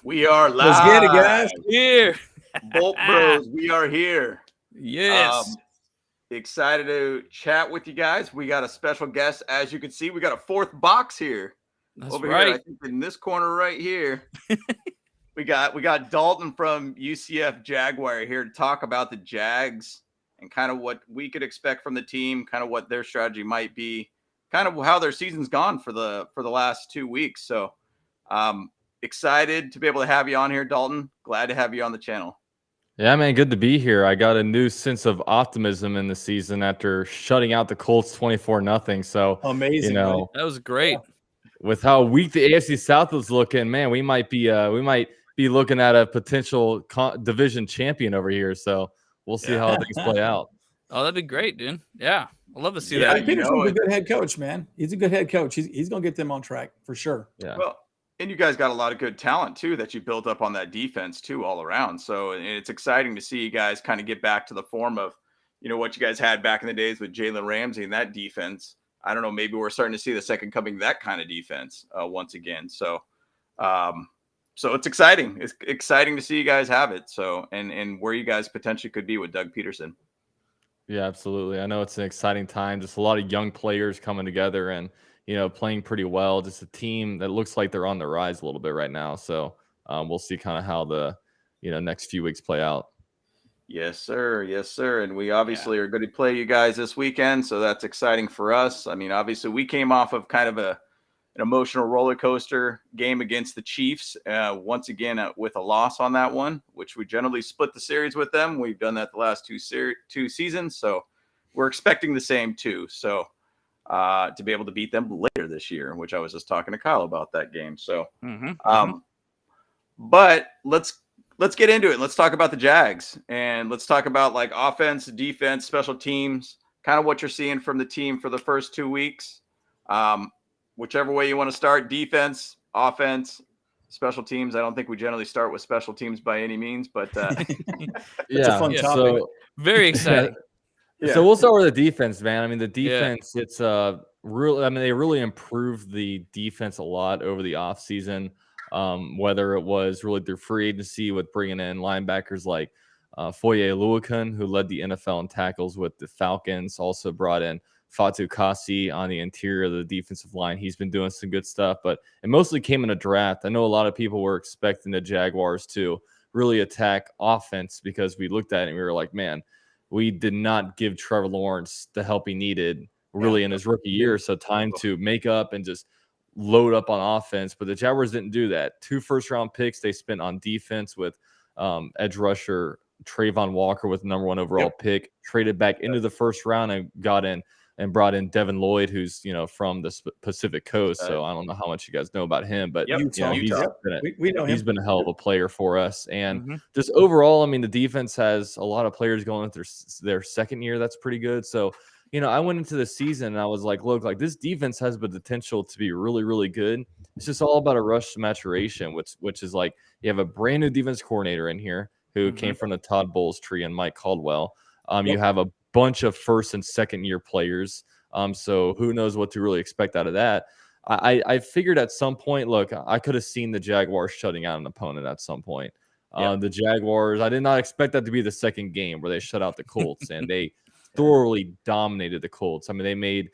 We are live. Let's get it, guys. Here. Bolt Bros, we are here. Yes. Excited to chat with you guys. We got a special guest. As you can see, we got a fourth box here. That's Over right. here, I think in this corner right here. we got Dalton from UCF Jaguar here to talk about the Jags and kind of what we could expect from the team, kind of what their strategy might be, kind of how their season's gone for the last 2 weeks. So excited to be able to have you on here, Dalton. Glad to have you on the channel. Yeah, man, good to be here. I got a new sense of optimism in the season after shutting out the Colts 24-0. So amazing. That was great. With how weak the AFC South was looking, man, we might be looking at a potential division champion over here. So we'll see how things play out. Oh, that'd be great, dude. Yeah, I'd love to see that. Peterson's a good head coach, man. He's a good head coach. He's going to get them on track for sure. Yeah. Well, and you guys got a lot of good talent too that you built up on that defense too, all around. So it's exciting to see you guys kind of get back to the form of, what you guys had back in the days with Jalen Ramsey and that defense. I don't know, maybe we're starting to see the second coming of that kind of defense once again. So, so it's exciting. It's exciting to see you guys have it. So, and where you guys potentially could be with Doug Peterson. Yeah, absolutely. I know it's an exciting time. Just a lot of young players coming together and, playing pretty well. Just a team that looks like they're on the rise a little bit right now. So we'll see kind of how the, next few weeks play out. Yes, sir. Yes, sir. And we obviously are going to play you guys this weekend. So that's exciting for us. I mean, obviously we came off of kind of an emotional roller coaster game against the Chiefs. Once again, with a loss on that one, which we generally split the series with them. We've done that the last two seasons. So we're expecting the same too. So to be able to beat them later this year, which I was just talking to Kyle about that game. So, but let's get into it. Let's talk about the Jags and let's talk about like offense, defense, special teams, kind of what you're seeing from the team for the first 2 weeks. Whichever way you want to start, defense, offense, special teams. I don't think we generally start with special teams by any means, but it's a fun topic. So, very exciting. So we'll start with the defense, man. I mean, the defense, it's really, they really improved the defense a lot over the offseason. Whether it was really through free agency with bringing in linebackers like Foye Oluokun, who led the NFL in tackles with the Falcons, also brought in Fatu Kasi on the interior of the defensive line. He's been doing some good stuff, but it mostly came in a draft. I know a lot of people were expecting the Jaguars to really attack offense because we looked at it and we were like, man, we did not give Trevor Lawrence the help he needed really in his rookie year. So time to make up and just load up on offense. But the Jaguars didn't do that. 2 first-round picks they spent on defense with edge rusher Trayvon Walker with the number 1 overall pick, traded back into the first round and got in and brought in Devin Lloyd, who's, from the Pacific Coast. So I don't know how much you guys know about him, but he's been a hell of a player for us. And just overall, I mean, the defense has a lot of players going into their second year. That's pretty good. So, I went into the season and I was like, look, like this defense has the potential to be really, really good. It's just all about a rush to maturation, which is like you have a brand new defense coordinator in here who came from the Todd Bowles tree and Mike Caldwell. You have a bunch of first and second year players. So who knows what to really expect out of that. I figured at some point, look, I could have seen the Jaguars shutting out an opponent at some point. The Jaguars, I did not expect that to be the second game where they shut out the Colts, and they thoroughly dominated the Colts. I mean, they made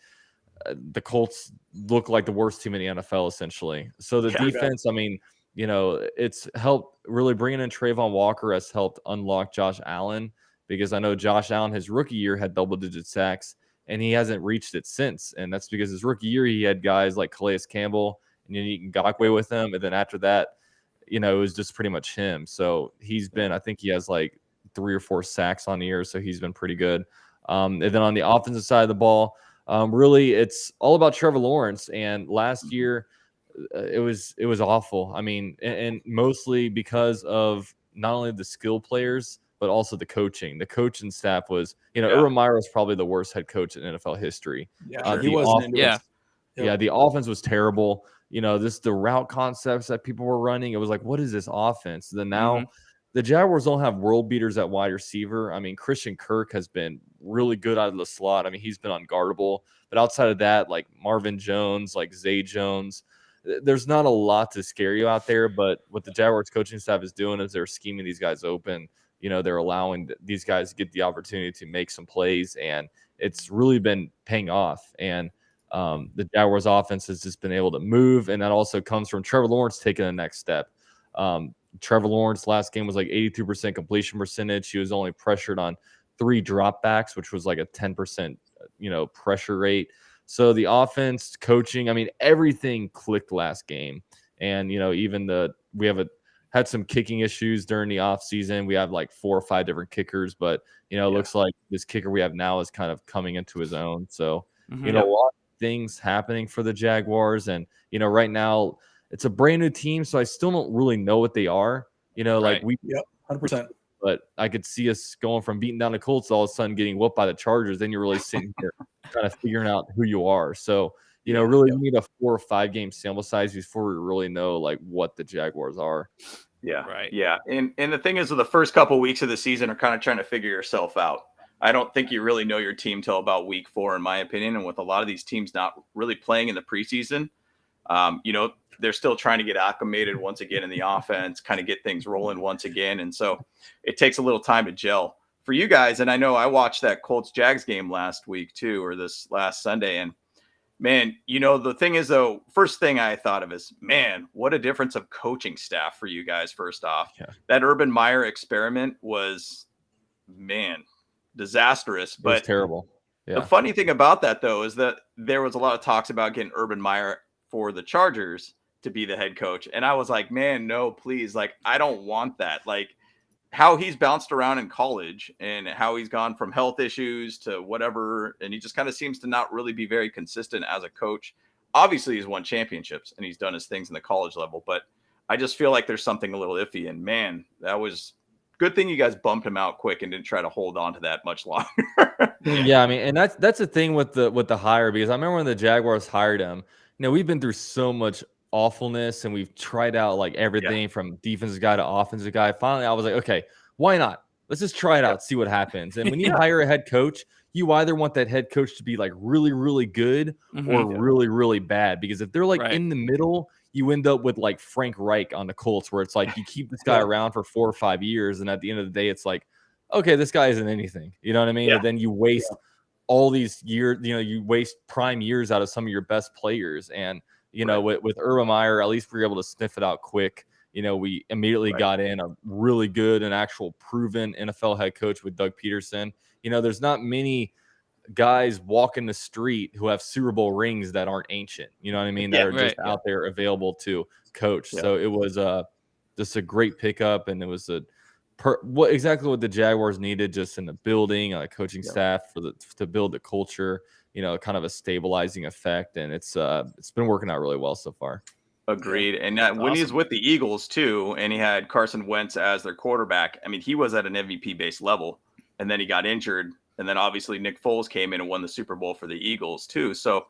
the Colts look like the worst team in the NFL, essentially. So the defense, I mean, it's helped really bringing in Trayvon Walker has helped unlock Josh Allen, because I know Josh Allen, his rookie year, had double-digit sacks, and he hasn't reached it since. And that's because his rookie year, he had guys like Calais Campbell and Yannick Ngakoue with him. And then after that, it was just pretty much him. So he's been, I think he has like 3 or 4 sacks on the year. So he's been pretty good. And then on the offensive side of the ball, really, it's all about Trevor Lawrence. And last year, it was awful. I mean, and mostly because of not only the skill players, but also the coaching. The coaching staff was, Urban Meyer was probably the worst head coach in NFL history. He wasn't. The offense was terrible. The route concepts that people were running, it was like, what is this offense? Then now the Jaguars don't have world beaters at wide receiver. I mean, Christian Kirk has been really good out of the slot. I mean, he's been unguardable. But outside of that, like Marvin Jones, like Zay Jones, there's not a lot to scare you out there. But what the Jaguars coaching staff is doing is they're scheming these guys open. They're allowing these guys to get the opportunity to make some plays, and it's really been paying off. And the Jaguars offense has just been able to move, and that also comes from Trevor Lawrence taking the next step. Trevor Lawrence last game was like 82% completion percentage. He was only pressured on 3 dropbacks, which was like a 10%, pressure rate. So the offense, coaching, I mean, everything clicked last game. And, even we had some kicking issues during the offseason. We have like 4 or 5 different kickers, but, it looks like this kicker we have now is kind of coming into his own. So, a lot of things happening for the Jaguars. And, right now it's a brand new team, so I still don't really know what they are. Like 100%. But I could see us going from beating down the Colts to all of a sudden getting whooped by the Chargers. Then you're really sitting here kind of figuring out who you are. So, really need a 4 or 5 game sample size before we really know like what the Jaguars are. Yeah. Right. Yeah. And the thing is, the first couple of weeks of the season are kind of trying to figure yourself out. I don't think you really know your team till about week 4, in my opinion. And with a lot of these teams not really playing in the preseason, they're still trying to get acclimated once again in the offense, kind of get things rolling once again. And so it takes a little time to gel for you guys. And I know I watched that Colts Jags game last week too, or this last Sunday. And man, the thing is though, first thing I thought of is, man, what a difference of coaching staff for you guys. First off, that Urban Meyer experiment was, man, disastrous, but terrible. The funny thing about that though is that there was a lot of talks about getting Urban Meyer for the Chargers to be the head coach, and I was like, man, no, please, like, I don't want that. Like, how he's bounced around in college and how he's gone from health issues to whatever, and he just kind of seems to not really be very consistent as a coach. Obviously he's won championships and he's done his things in the college level, but I just feel like there's something a little iffy. And man, that was good thing you guys bumped him out quick and didn't try to hold on to that much longer. Yeah, I mean, and that's the thing with the hire, because I remember when the Jaguars hired him, we've been through so much awfulness and we've tried out like everything from defensive guy to offensive guy. Finally, I was like, okay, why not? Let's just try it out, see what happens. And when you hire a head coach, you either want that head coach to be like really, really good or really, really bad. Because if they're like in the middle, you end up with like Frank Reich on the Colts, where it's like you keep this guy around for 4 or 5 years, and at the end of the day, it's like, okay, this guy isn't anything. You know what I mean? And then you waste all these years, you waste prime years out of some of your best players. And with Urban Meyer, at least we were able to sniff it out quick. We immediately got in a really good and actual proven NFL head coach with Doug Peterson. There's not many guys walking the street who have Super Bowl rings that aren't ancient. You know what I mean? That are just out there available to coach. So it was just a great pickup, and it was exactly what the Jaguars needed, just in the building, coaching staff to build the culture. Kind of a stabilizing effect, and it's been working out really well so far. Agreed. And when he was with the Eagles too, and he had Carson Wentz as their quarterback, I mean, he was at an MVP based level, and then he got injured, and then obviously Nick Foles came in and won the Super Bowl for the Eagles too. So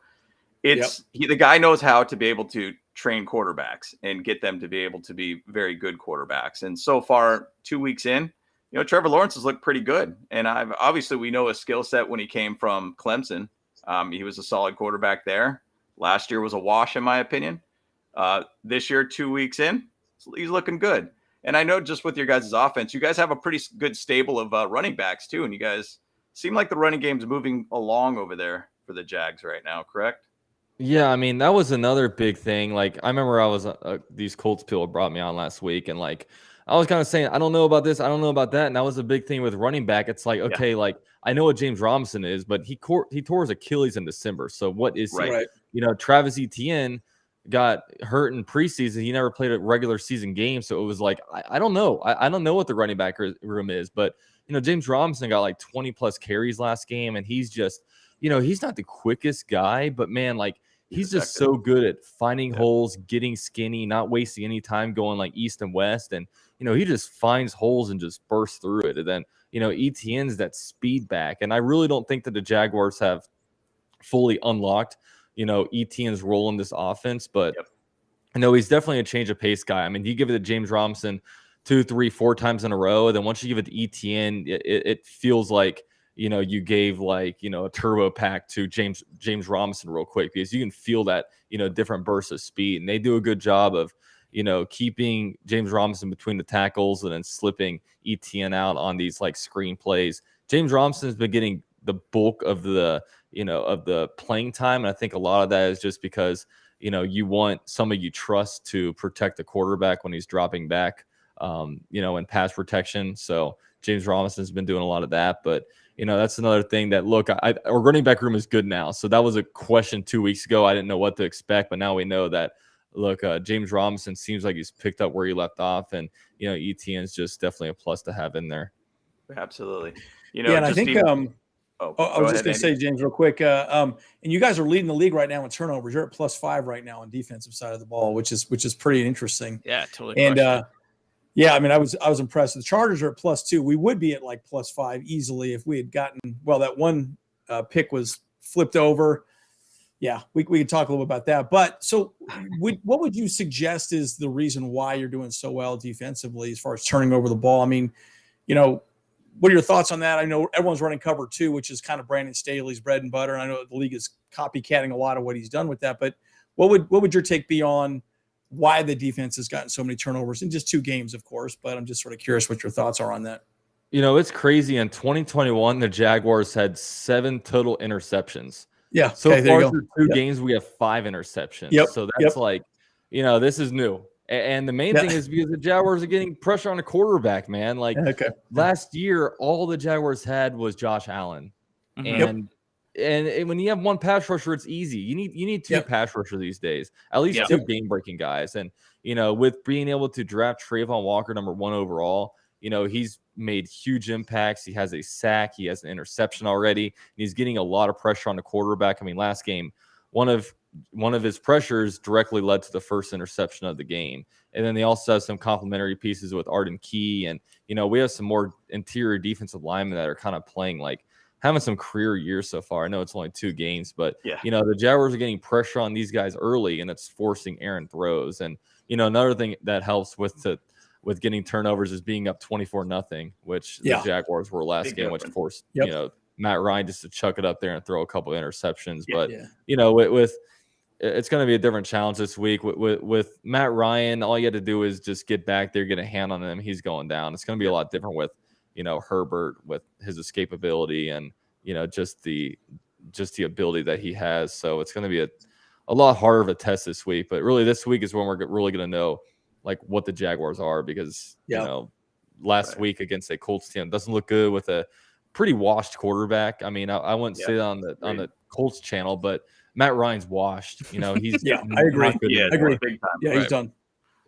the guy knows how to be able to train quarterbacks and get them to be able to be very good quarterbacks. And so far, 2 weeks in, Trevor Lawrence has looked pretty good. And obviously we know his skill set when he came from Clemson. He was a solid quarterback there. Last year was a wash, in my opinion. This year, 2 weeks in, he's looking good. And I know just with your guys' offense, you guys have a pretty good stable of running backs too. And you guys seem like the running game's moving along over there for the Jags right now, correct? Yeah, I mean, that was another big thing. Like, I remember I was these Colts people brought me on last week, and like I was kind of saying, I don't know about this, I don't know about that, and that was a big thing with running back. It's like, okay, like I know what James Robinson is, but he tore his Achilles in December. So what is he? Right. You know, Travis Etienne got hurt in preseason. He never played a regular season game, so it was like I don't know. I don't know what the running back room is, but you know, James Robinson got like 20 plus carries last game, and he's just, you know, he's not the quickest guy, but man, like he's just so good at finding holes, getting skinny, not wasting any time going like east and west, and you know, he just finds holes and just bursts through it. And then you know, ETN's that speed back, and I really don't think that the Jaguars have fully unlocked, you know, ETN's role in this offense, but I know he's definitely a change of pace guy. I mean, you give it to James Robinson 2, 3, 4 times in a row, and then once you give it to ETN, it feels like, you know, you gave like, you know, a turbo pack to James Robinson real quick, because you can feel that, you know, different bursts of speed, and they do a good job of, you know, keeping James Robinson between the tackles and then slipping ETN out on these like screen plays. James Robinson has been getting the bulk of the, you know, of the playing time. And I think a lot of that is just because, you know, you want somebody you trust to protect the quarterback when he's dropping back, you know, in pass protection. So James Robinson's been doing a lot of that. But, you know, that's another thing that, look, our running back room is good now. So that was a question 2 weeks ago. I didn't know what to expect, but now we know that, look, James Robinson seems like he's picked up where he left off. And, you know, ETN is just definitely a plus to have in there. Absolutely. You know, and I think, I was just going to say, James, real quick. And you guys are leading the league right now in turnovers. You're at +5 right now on defensive side of the ball, which is pretty interesting. Yeah, totally. And yeah, I mean, I was impressed. The Chargers are at +2. We would be at like +5 easily if we had gotten, well, that one pick was flipped over. Yeah, we could talk a little bit about that. But so what would you suggest is the reason why you're doing so well defensively as far as turning over the ball? I mean, you know, what are your thoughts on that? I know everyone's running cover 2, which is kind of Brandon Staley's bread and butter. And I know the league is copycatting a lot of what he's done with that. But what would your take be on why the defense has gotten so many turnovers in just 2 games, of course? But I'm just sort of curious what your thoughts are on that. You know, it's crazy. In 2021, the Jaguars had 7 total interceptions. Yeah. So far through 2 games, we have 5 interceptions. Yep. So that's like, you know, this is new. And the main thing is because the Jaguars are getting pressure on the quarterback, man. Like last year, all the Jaguars had was Josh Allen. And when you have one pass rusher, it's easy. You need 2 pass rushers these days, at least 2 game-breaking guys. And, you know, with being able to draft Trayvon Walker, number 1 overall, you know, he's made huge impacts. He has a sack. He has an interception already. And he's getting a lot of pressure on the quarterback. I mean, last game, one of his pressures directly led to the first interception of the game. And then they also have some complementary pieces with Arden Key. And, you know, we have some more interior defensive linemen that are kind of playing like having some career years so far. I know it's only 2 games, but, you know, the Jaguars are getting pressure on these guys early, and it's forcing errant throws. And, you know, another thing that helps with getting turnovers is being up 24-0 which the Jaguars were last game, which forced, you know, Matt Ryan just to chuck it up there and throw a couple of interceptions. But, you know, with it's going to be a different challenge this week. With Matt Ryan, all you had to do is just get back there, get a hand on him. He's going down. It's going to be a lot different with, you know, Herbert, with his escapability and, you know, just the ability that he has. So it's going to be a lot harder of a test this week. But really, this week is when we're really going to know like what the Jaguars are, because you know, last week against a Colts team doesn't look good with a pretty washed quarterback. I mean, I wouldn't say that on the Colts channel, but Matt Ryan's washed. You know, he's I agree. I agree. Big time. Yeah, he's done.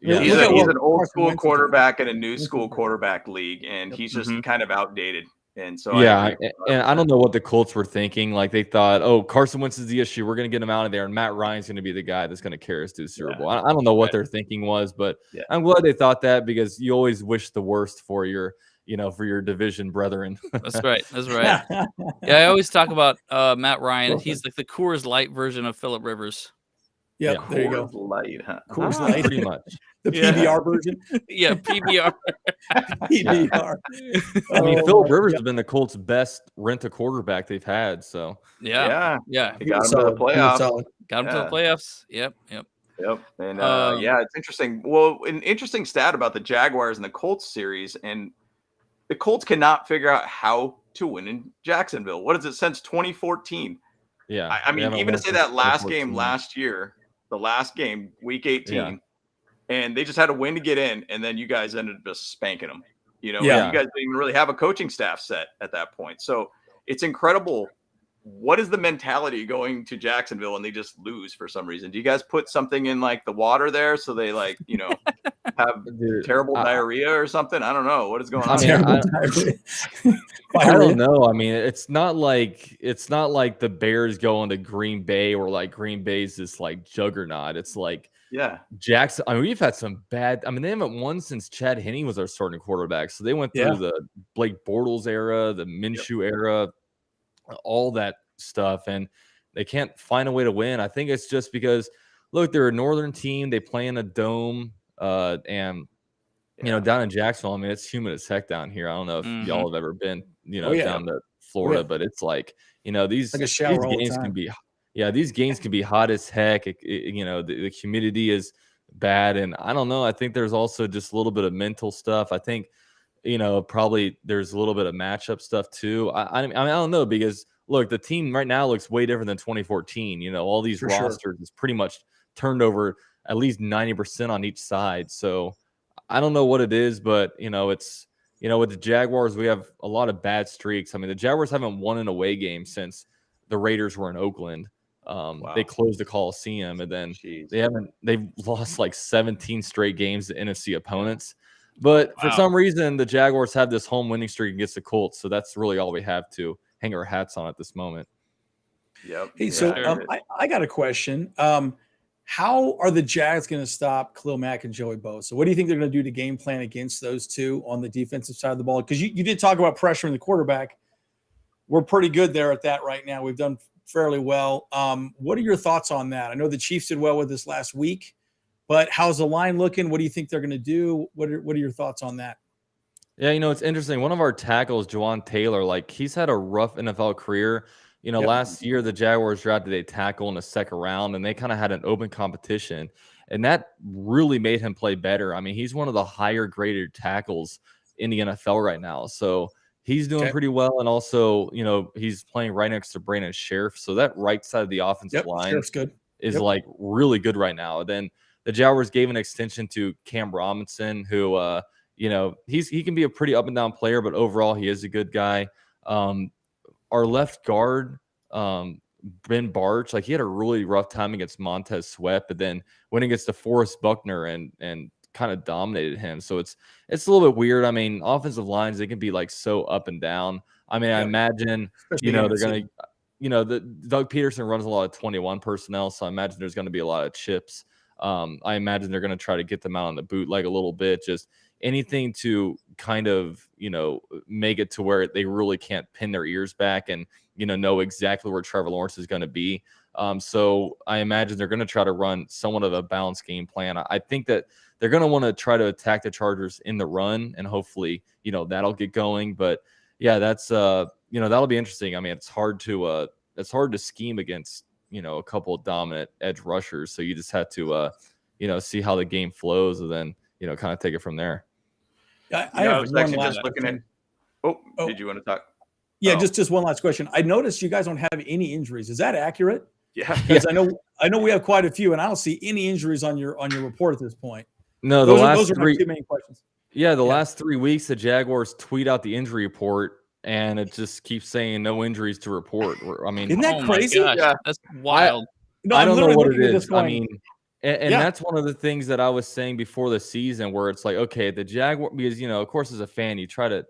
Yeah, he's an old school quarterback in a new school quarterback league, and he's just kind of outdated. And so and I don't know what the Colts were thinking. Like they thought, oh, Carson Wentz is the issue. We're going to get him out of there, and Matt Ryan's going to be the guy that's going to carry us to the Super Bowl. I don't know what their thinking was, but I'm glad they thought that, because you always wish the worst for your, you know, for your division brethren. That's right. That's right. Yeah, I always talk about Matt Ryan. He's like the Coors Light version of Phillip Rivers. Yeah, there you go. Light, huh? Coors Light, pretty much. The PBR version. Yeah, PBR. PBR. I mean, Phillip Rivers has been the Colts' best rent-a-quarterback they've had. So yeah. He got him to the playoffs. Got him to the playoffs. Yep. Yep. And Um, it's interesting. Well, an interesting stat about the Jaguars and the Colts series, and the Colts cannot figure out how to win in Jacksonville. What is it since 2014? Yeah, I they mean, haven't even to won say since that last game 2014. last year, the last game, week Yeah, 18, and they just had a win to get in, and then you guys ended up just spanking them. And Yeah. you guys didn't even really have a coaching staff set at that point. So it's incredible. What is the mentality going to Jacksonville and they just lose for some reason? Do you guys put something in like the water there so they have dude. terrible diarrhea or something? I don't know what is going I on. mean, Terrible I, diarrhea. I Diarrhea. don't know. I mean, it's not like the Bears going to Green Bay or like Green Bay's this like juggernaut. It's like Yeah. Jackson. I mean, we've had some bad. I mean, they haven't won since Chad Henne was our starting quarterback. So they went through Yeah. the Blake Bortles era, the Minshew era, all that stuff, and they can't find a way to win. I think it's just because look, they're a northern team. They play in a dome, and down in Jacksonville, I mean, it's humid as heck down here. I don't know if y'all have ever been, Oh, yeah. down to Florida, yeah. but it's like, these Like a these shower all the games time. can be, these games can be hot as heck. The humidity is bad, and I don't know. I think there's also just a little bit of mental stuff. I think, probably there's a little bit of matchup stuff too. I mean, I don't know because look, the team right now looks way different than 2014. All these For sure. rosters is pretty much turned over at least 90% on each side. So I don't know what it is, but it's with the Jaguars, we have a lot of bad streaks. I mean, the Jaguars haven't won an away game since the Raiders were in Oakland. They closed the Coliseum, and then they've lost like 17 straight games to NFC opponents. But for some reason, the Jaguars have this home winning streak against the Colts, so that's really all we have to hang our hats on at this moment. Yep. Hey, so I got a question. How are the Jags going to stop Khalil Mack and Joey Bosa? What do you think they're going to do to game plan against those two on the defensive side of the ball? Because you did talk about pressuring the quarterback. We're pretty good there at that right now. We've done fairly well. What are your thoughts on that? I know the Chiefs did well with this last week, but how's the line looking? What do you think they're going to do? What are your thoughts on that? Yeah, it's interesting. One of our tackles, Jawan Taylor, like he's had a rough NFL career. Last year the Jaguars drafted a tackle in the second round, and they kind of had an open competition, and that really made him play better. I mean, he's one of the higher graded tackles in the NFL right now, so he's doing pretty well. And also, he's playing right next to Brandon Sheriff, so that right side of the offensive line Sheriff's good. is like really good right now. Then the Jaguars gave an extension to Cam Robinson, who he can be a pretty up and down player, but overall he is a good guy. Our left guard, Ben Barch, like he had a really rough time against Montez Sweat, but then went against DeForest Buckner and kind of dominated him. So it's a little bit weird. I mean, offensive lines, they can be like so up and down. I mean, I imagine, they're going to, the Doug Peterson runs a lot of 21 personnel. So I imagine there's going to be a lot of chips. I imagine they're going to try to get them out on the bootleg a little bit, just anything to kind of, make it to where they really can't pin their ears back and, know exactly where Trevor Lawrence is going to be. So I imagine they're going to try to run somewhat of a balanced game plan. I think that they're going to want to try to attack the Chargers in the run, and hopefully, that'll get going. But yeah, that's, that'll be interesting. I mean, it's hard to scheme against, a couple of dominant edge rushers. So you just have to, see how the game flows and then, kind of take it from there. I was actually just looking at. Oh, did you want to talk? Yeah, just one last question. I noticed you guys don't have any injuries. Is that accurate? Yeah, because I know we have quite a few, and I don't see any injuries on your report at this point. No, those are my two main questions. Yeah, the last 3 weeks, the Jaguars tweet out the injury report, and it just keeps saying no injuries to report. I mean, isn't that crazy? Yeah, that's wild. I don't know what it is. I mean, and Yeah. that's one of the things that I was saying before the season, where it's like, okay, the Jaguar, because of course, as a fan, you try to,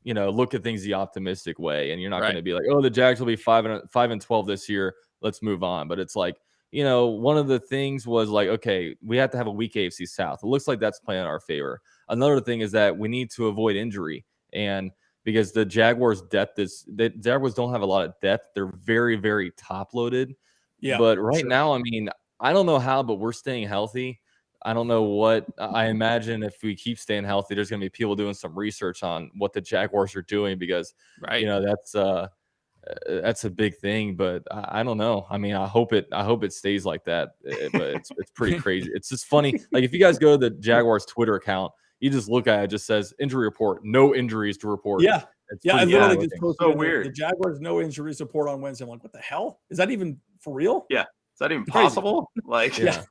look at things the optimistic way, and you're not going to be like, oh, the Jags will be 5-12 this year, let's move on. But it's like, one of the things was like, okay, we have to have a weak AFC South. It looks like that's playing in our favor. Another thing is that we need to avoid injury, and because the Jaguars' the Jaguars don't have a lot of depth. They're very, very top loaded. Yeah. But right now, I mean, I don't know how, but we're staying healthy. I don't know what. I imagine if we keep staying healthy, there's going to be people doing some research on what the Jaguars are doing, because that's that's a big thing. But I don't know. I mean, I hope it stays like that. But it's pretty crazy. It's just funny. Like if you guys go to the Jaguars Twitter account, you just look at it. It just says injury report, no injuries to report. Yeah. It's Yeah, I pretty literally funny just looking. posted So weird. the Jaguars no injuries report on Wednesday. I'm like, what the hell? Is that even for real? Yeah. Is that even Crazy. possible? Like, Yeah.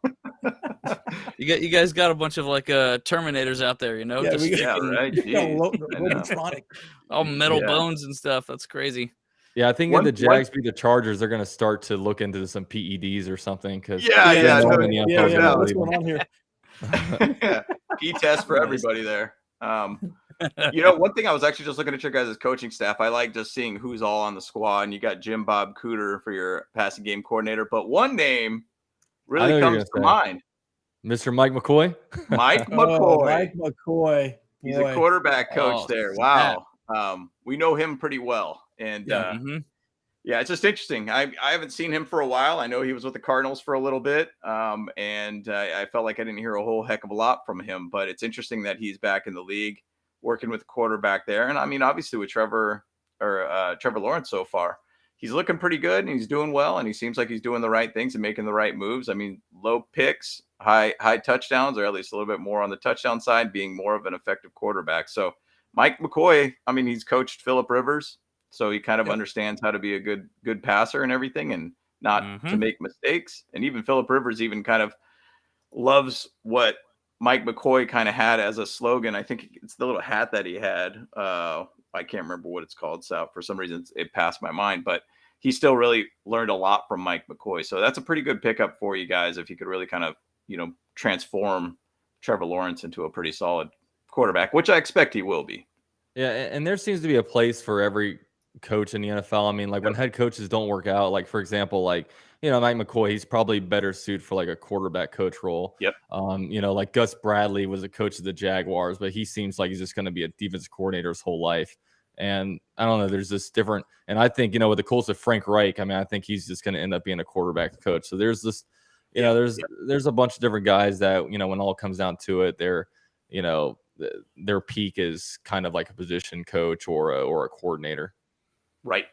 You guys got a bunch of like Terminators out there, you know? Yeah, just we got- yeah, freaking right. You know, Jeez. I know. Robotronic. all metal Yeah. bones and stuff. That's crazy. Yeah, I think One- if the Jags beat the Chargers, they're going to start to look into some PEDs or something. Because Yeah, no no, one in the NFL Yeah, is yeah, gonna what's believe going on here? yeah. E-test for everybody there. One thing I was actually just looking at your guys' coaching staff. I like just seeing who's all on the squad. And you got Jim Bob Cooter for your passing game coordinator. But one name I know really you're comes to gonna say. mind. Mr. Mike McCoy. Mike Oh, McCoy. Mike McCoy. He's a Boy. quarterback coach Oh, there. snap. Wow. We know him pretty well. And Yeah. yeah, it's just interesting. I haven't seen him for a while. I know he was with the Cardinals for a little bit. And I felt like I didn't hear a whole heck of a lot from him. But it's interesting that he's back in the league working with the quarterback there. And I mean, obviously with Trevor Lawrence so far, he's looking pretty good and he's doing well. And he seems like he's doing the right things and making the right moves. I mean, low picks, high touchdowns, or at least a little bit more on the touchdown side, being more of an effective quarterback. So Mike McCoy, I mean, he's coached Phillip Rivers, so he kind of understands how to be a good passer and everything and not to make mistakes. And even Phillip Rivers even kind of loves what Mike McCoy kind of had as a slogan. I think it's the little hat that he had. I can't remember what it's called. So for some reason it passed my mind, but he still really learned a lot from Mike McCoy. So that's a pretty good pickup for you guys if you could really kind of, transform Trevor Lawrence into a pretty solid quarterback, which I expect he will be. Yeah, and there seems to be a place for every coach in the NFL. I mean, like when head coaches don't work out, like for example, like Mike McCoy, he's probably better suited for like a quarterback coach role. Yep. Like Gus Bradley was a coach of the Jaguars, but he seems like he's just going to be a defensive coordinator his whole life. And I don't know, there's this different, and I think with the Colts of Frank Reich, I mean, I think he's just going to end up being a quarterback coach. So there's this, there's a bunch of different guys that when all comes down to it, they're their peak is kind of like a position coach or a coordinator. Right.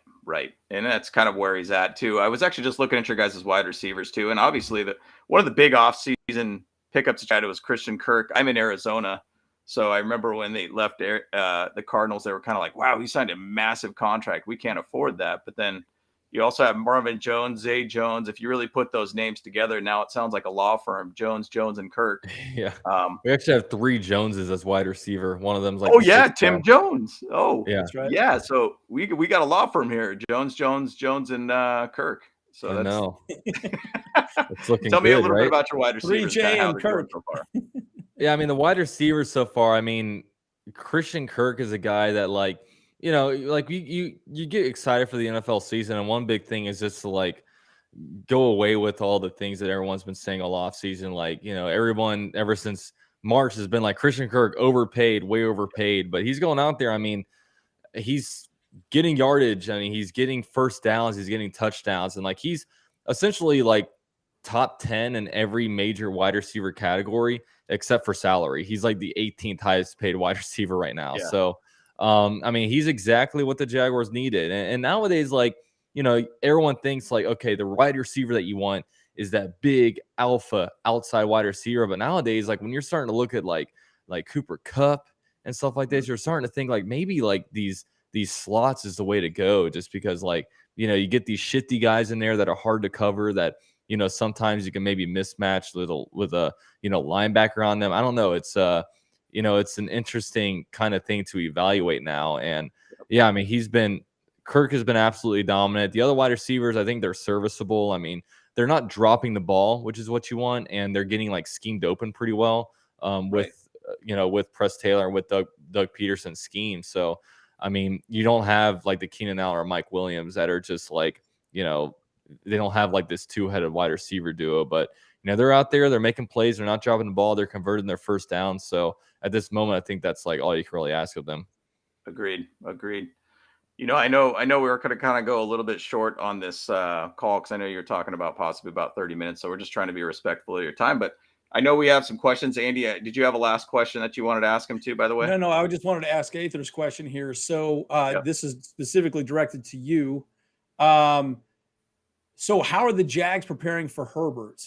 And that's kind of where he's at too. I was actually just looking at your guys' wide receivers too. And obviously one of the big offseason pickups that was Christian Kirk. I'm in Arizona. So I remember when they left the Cardinals, they were kind of like, wow, he signed a massive contract. We can't afford that. But then you also have Marvin Jones, Zay Jones. If you really put those names together, now it sounds like a law firm, Jones, and Kirk. Yeah. We actually have 3 Joneses as wide receiver. One of them's like, Tim Jones. Oh, yeah. That's right. Yeah. So we got a law firm here, Jones, and Kirk. So I know. It's looking Tell me a little right? bit about your wide receivers. 3J how and they're doing Kirk. so far. Yeah, I mean, the wide receivers so far, I mean, Christian Kirk is a guy that you get excited for the NFL season, and one big thing is just to go away with all the things that everyone's been saying all off season. Everyone ever since March has been like Christian Kirk overpaid, way overpaid, but he's going out there. I mean, he's getting yardage. I mean, he's getting first downs, he's getting touchdowns, and he's essentially top 10 in every major wide receiver category except for salary. He's the 18th highest paid wide receiver right now. Yeah. So I mean, he's exactly what the Jaguars needed. And nowadays, everyone thinks okay, the wide receiver that you want is that big alpha outside wide receiver. But nowadays, when you're starting to look at like Cooper Kupp and stuff like this, you're starting to think maybe these slots is the way to go, just because you get these shifty guys in there that are hard to cover, that sometimes you can maybe mismatch with a linebacker on them. I don't know. It's it's an interesting kind of thing to evaluate now. And yeah, I mean, Kirk has been absolutely dominant. The other wide receivers, I think they're serviceable. I mean, they're not dropping the ball, which is what you want, and they're getting schemed open pretty well with Press Taylor and with Doug Peterson's scheme. So I mean, you don't have the Keenan Allen or Mike Williams that are just they don't have this 2-headed wide receiver duo, but they're out there, they're making plays, they're not dropping the ball, they're converting their first down. So at this moment, I think that's all you can really ask of them. Agreed. I know we were going to kind of go a little bit short on this call, because I know you're talking about possibly about 30 minutes. So we're just trying to be respectful of your time, but I know we have some questions. Andy, did you have a last question that you wanted to ask him too, by the way? No, I just wanted to ask Aether's question here. So this is specifically directed to you. So how are the Jags preparing for Herbert?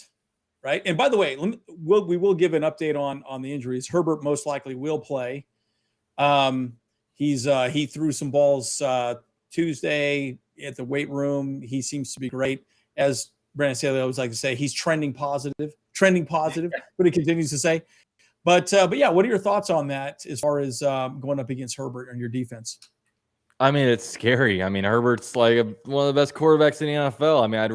Right. And by the way, we will give an update on the injuries. Herbert most likely will play. He threw some balls Tuesday at the weight room. He seems to be great. As Brandon Staley always like to say, he's trending positive, but he continues to say. But yeah, what are your thoughts on that as far as going up against Herbert and your defense? I mean, it's scary. I mean, Herbert's like one of the best quarterbacks in the NFL. I mean, I'd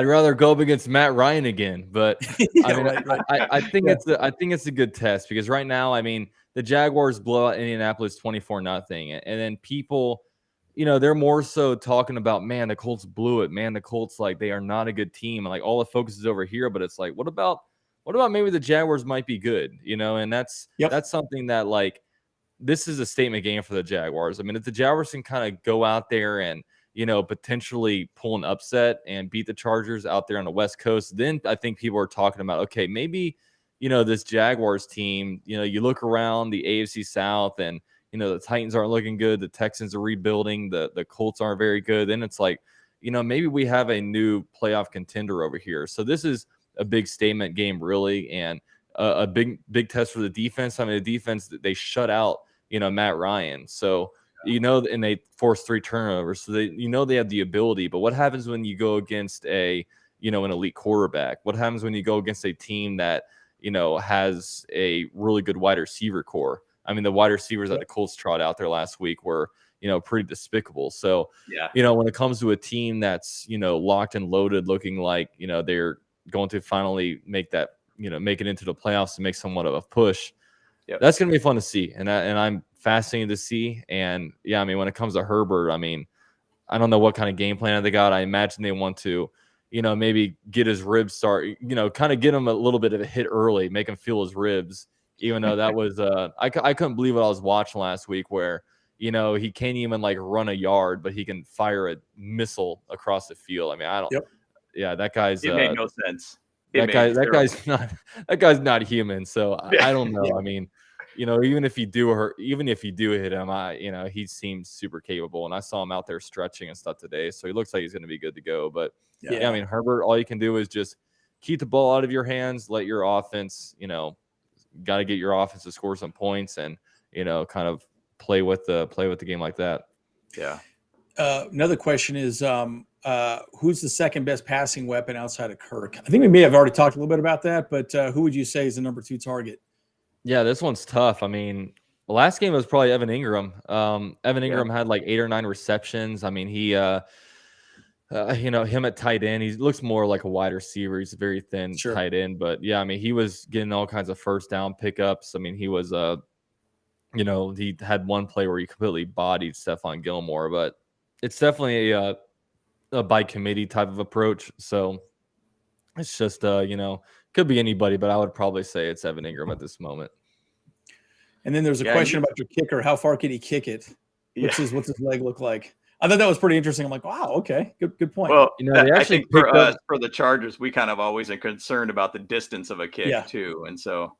rather go up against Matt Ryan again. But Yeah, I mean, right. I think it's a good test because right now, I mean, the Jaguars blow out Indianapolis 24-0, and then people, they're more so talking about, man, the Colts blew it. Man, the Colts, like, they are not a good team. And like all the focus is over here, but it's like, what about maybe the Jaguars might be good, and that's something that, like, this is a statement game for the Jaguars. I mean, if the Jaguars can kind of go out there and, potentially pull an upset and beat the Chargers out there on the West Coast, then I think people are talking about, okay, maybe, this Jaguars team, you look around the AFC South and, the Titans aren't looking good. The Texans are rebuilding. The Colts aren't very good. Then it's like, maybe we have a new playoff contender over here. So this is a big statement game, really, and a big test for the defense. I mean, the defense, they shut out, Matt Ryan. So, and they forced 3 turnovers. So they have the ability. But what happens when you go against an elite quarterback? What happens when you go against a team that, has a really good wide receiver core? I mean, the wide receivers that the Colts trot out there last week were, pretty despicable. So, when it comes to a team that's, locked and loaded, looking like, they're going to finally make that, make it into the playoffs and make somewhat of a push. That's going to be fun to see. And I'm fascinated to see. And yeah, I mean, when it comes to Herbert, I mean, I don't know what kind of game plan they got. I imagine they want to, maybe get his ribs kind of get him a little bit of a hit early, make him feel his ribs, even though that was, I couldn't believe what I was watching last week where, he can't even like run a yard, but he can fire a missile across the field. I mean, I don't, yeah, that guy's, it made no sense. That guy's not human. So I don't know. I mean, even if you do hit him, he seems super capable. And I saw him out there stretching and stuff today. So he looks like he's going to be good to go. But I mean, Herbert, all you can do is just keep the ball out of your hands, let your offense, got to get your offense to score some points and, kind of play with the game like that. Yeah. Another question is, who's the second best passing weapon outside of Kirk? I think we may have already talked a little bit about that, but who would you say is the number 2 target? Yeah, this one's tough. I mean, the last game was probably Evan Ingram. Evan Ingram had like 8 or 9 receptions. I mean, he, him at tight end, he looks more like a wide receiver. He's a very thin tight end, but yeah, I mean, he was getting all kinds of first down pickups. I mean, he was, he had one play where he completely bodied Stephon Gilmore, but it's definitely a by committee type of approach. So it's just, could be anybody, but I would probably say it's Evan Ingram at this moment. And then there's a question about your kicker. How far can he kick it? What's his leg look like? I thought that was pretty interesting. I'm like, wow, okay, good point. Well, they actually, I think for us, for the Chargers, we kind of always are concerned about the distance of a kick too. And so,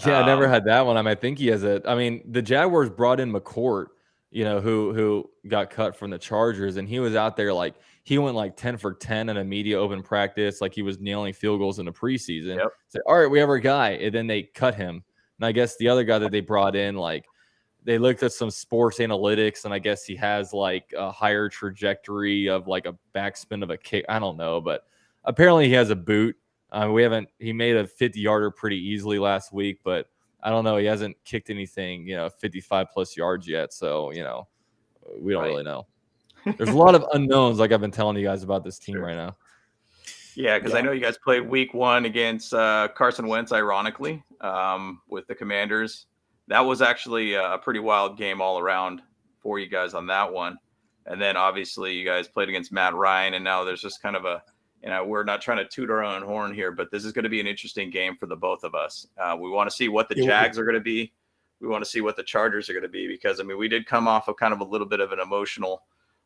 I never had that one. I think he has the Jaguars brought in McCourt, who got cut from the Chargers, and he was out there like he went like 10 for 10 in a media open practice, like he was nailing field goals in the preseason. Said, all right, we have our guy, and then they cut him. And I guess the other guy that they brought in, like they looked at some sports analytics, and I guess he has like a higher trajectory of like a backspin of a kick. I don't know, but apparently he has a boot. He made a 50-yarder pretty easily last week, but I don't know. He hasn't kicked anything, 55 plus yards yet. So, we don't really know. There's a lot of unknowns, like I've been telling you guys about this team right now. Yeah, because I know you guys played week 1 against Carson Wentz, ironically, with the Commanders. That was actually a pretty wild game all around for you guys on that one. And then obviously you guys played against Matt Ryan, and now there's just kind of we're not trying to toot our own horn here, but this is going to be an interesting game for the both of us. We want to see what the Jags are going to be. We want to see what the Chargers are going to be, because, I mean, we did come off of kind of a little bit of an emotional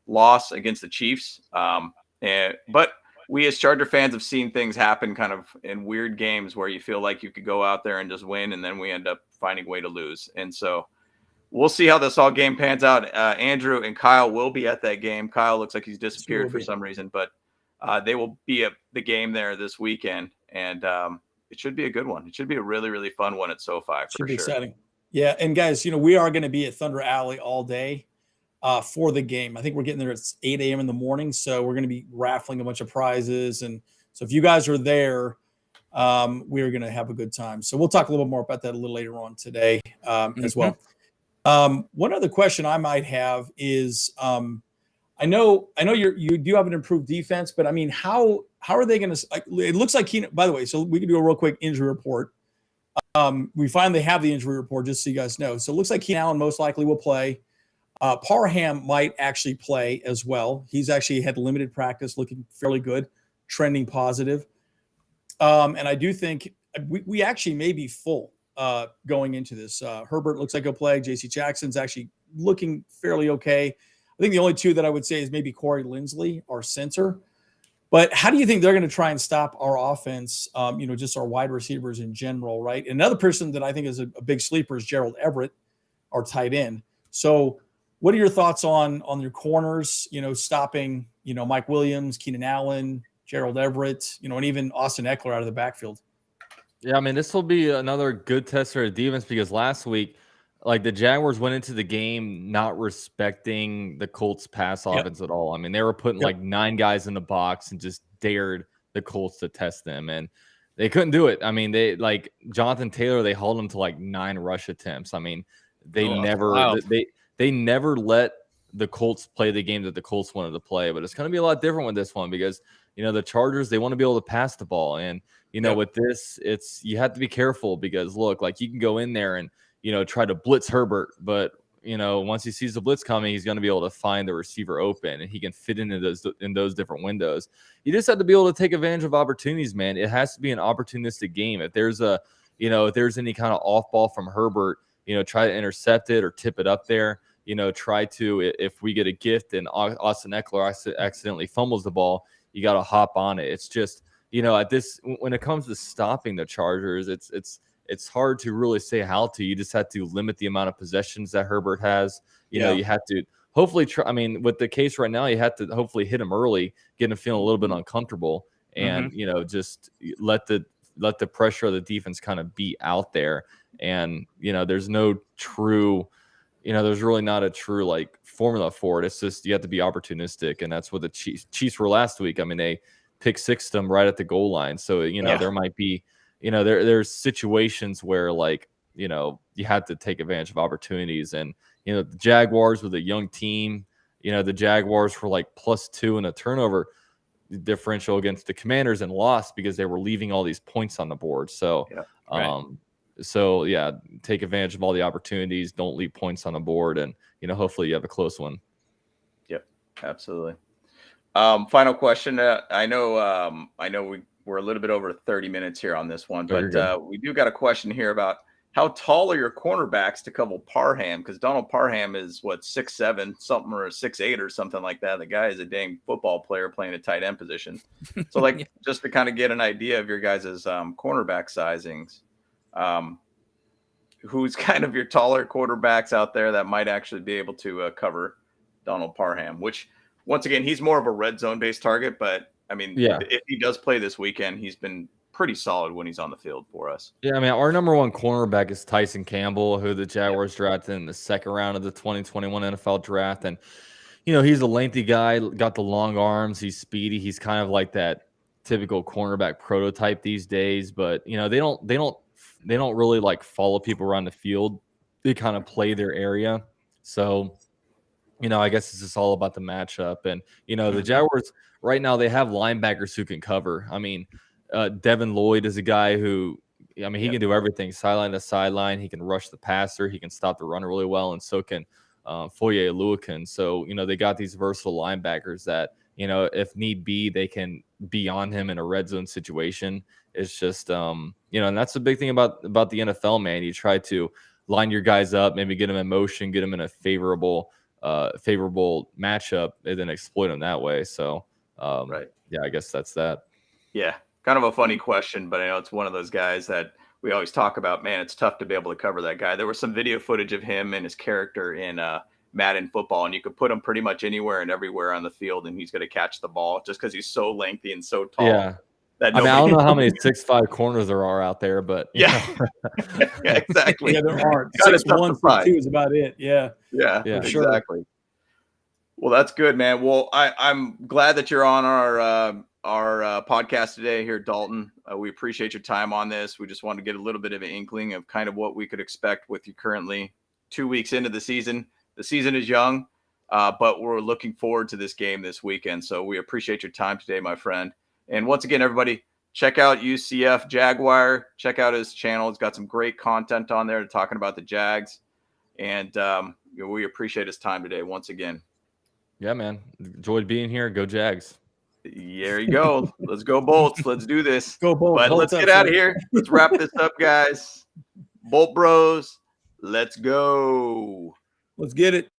loss against the Chiefs. But we as Charger fans have seen things happen kind of in weird games where you feel like you could go out there and just win, and then we end up finding a way to lose. And so we'll see how this all game pans out. Andrew and Kyle will be at that game. Kyle looks like he's disappeared for some reason, but they will be at the game there this weekend, and it should be a good one. It should be a really, really fun one at SoFi for Should be sure. exciting. Yeah, and guys, we are going to be at Thunder Alley all day for the game. I think we're getting there at 8 a.m. in the morning, so we're going to be raffling a bunch of prizes, and so if you guys are there, we are going to have a good time. So we'll talk a little bit more about that a little later on today as well. One other question I might have is, I know you do have an improved defense, but I mean, how are they going to? It looks like Keenan. By the way, so we can do a real quick injury report. We finally have the injury report, just so you guys know. So it looks like Keenan Allen most likely will play. Parham might actually play as well. He's actually had limited practice, looking fairly good, trending positive. And I do think we actually may be full going into this. Herbert looks like he'll play. J.C. Jackson's actually looking fairly okay. I think the only two that I would say is maybe Corey Linsley, our center. But how do you think they're going to try and stop our offense, just our wide receivers in general, right? Another person that I think is a big sleeper is Gerald Everett, our tight end. So what are your thoughts on your corners, stopping, Mike Williams, Keenan Allen, Gerald Everett, and even Austin Eckler out of the backfield? Yeah, I mean, this will be another good test for the defense because last week, like the Jaguars went into the game not respecting the Colts pass offense at all. I mean, they were putting like 9 guys in the box and just dared the Colts to test them, and they couldn't do it. I mean, they like Jonathan Taylor, they held him to like 9 rush attempts. I mean, they never let the Colts play the game that the Colts wanted to play, but it's going to be a lot different with this one because the Chargers, they want to be able to pass the ball, and with this, you have to be careful because look, like you can go in there and try to blitz Herbert, but once he sees the blitz coming, he's going to be able to find the receiver open, and he can fit into those different windows. You just have to be able to take advantage of opportunities, man. It has to be an opportunistic game. If there's if there's any kind of off ball from Herbert, try to intercept it or tip it up there. Try to, if we get a gift and Austin Eckler accidentally fumbles the ball, you got to hop on it. It's just, when it comes to stopping the Chargers, it's hard to really say how to. You just have to limit the amount of possessions that Herbert has. You have to hopefully try. I mean, with the case right now, you have to hopefully hit him early, get him feeling a little bit uncomfortable, and just let the pressure of the defense kind of be out there. And there's no true, there's really not a true like formula for it. It's just you have to be opportunistic, and that's what the Chiefs were last week. I mean, they pick-sixed them right at the goal line, so there might be. There's situations where like, you have to take advantage of opportunities, and, the Jaguars with a young team, the Jaguars were like +2 in a turnover differential against the Commanders and lost because they were leaving all these points on the board. So, take advantage of all the opportunities. Don't leave points on the board, and, hopefully you have a close one. Yep, absolutely. Final question. I know we're a little bit over 30 minutes here on this one, but we do got a question here about how tall are your cornerbacks to cover Parham? Because Donald Parham is 6'7", something, or 6'8", or something like that. The guy is a dang football player playing a tight end position. So just to kind of get an idea of your guys' cornerback sizings, who's kind of your taller quarterbacks out there that might actually be able to cover Donald Parham, which once again, he's more of a red zone based target, but I mean, if he does play this weekend, he's been pretty solid when he's on the field for us. Yeah, I mean, our number one cornerback is Tyson Campbell, who the Jaguars drafted in the second round of the 2021 NFL draft. And, he's a lengthy guy, got the long arms. He's speedy. He's kind of like that typical cornerback prototype these days. But, they don't really like follow people around the field. They kind of play their area. So, I guess it's just all about the matchup. And, the Jaguars right now, they have linebackers who can cover. I mean, Devin Lloyd is a guy who, he can do everything, sideline to sideline. He can rush the passer. He can stop the runner really well, and so can Foye Oluokun. So, they got these versatile linebackers that, if need be, they can be on him in a red zone situation. It's just, and that's the big thing about the NFL, man. You try to line your guys up, maybe get them in motion, get them in a favorable matchup, and then exploit them that way. So, I guess that's that. Yeah. Kind of a funny question, but I know it's one of those guys that we always talk about, man, it's tough to be able to cover that guy. There was some video footage of him and his character in Madden football, and you could put him pretty much anywhere and everywhere on the field, and he's going to catch the ball just because he's so lengthy and so tall. Yeah. That I don't know how many 6'5" corners there are out there, but yeah, yeah, exactly. Yeah, there aren't. Got 6'1", 6'2" is about it. Yeah, yeah, sure. Exactly. Well, that's good, man. Well, I'm glad that you're on our podcast today here, Dalton. We appreciate your time on this. We just wanted to get a little bit of an inkling of kind of what we could expect with you currently 2 weeks into the season. The season is young, but we're looking forward to this game this weekend. So we appreciate your time today, my friend. And once again, everybody, check out UCF Jaguar. Check out his channel. He's got some great content on there talking about the Jags. And we appreciate his time today once again. Yeah, man. Enjoyed being here. Go Jags. There you go. Let's go Bolts. Let's do this. Go Bolts. But let's get out of here. Let's wrap this up, guys. Bolt Bros, let's go. Let's get it.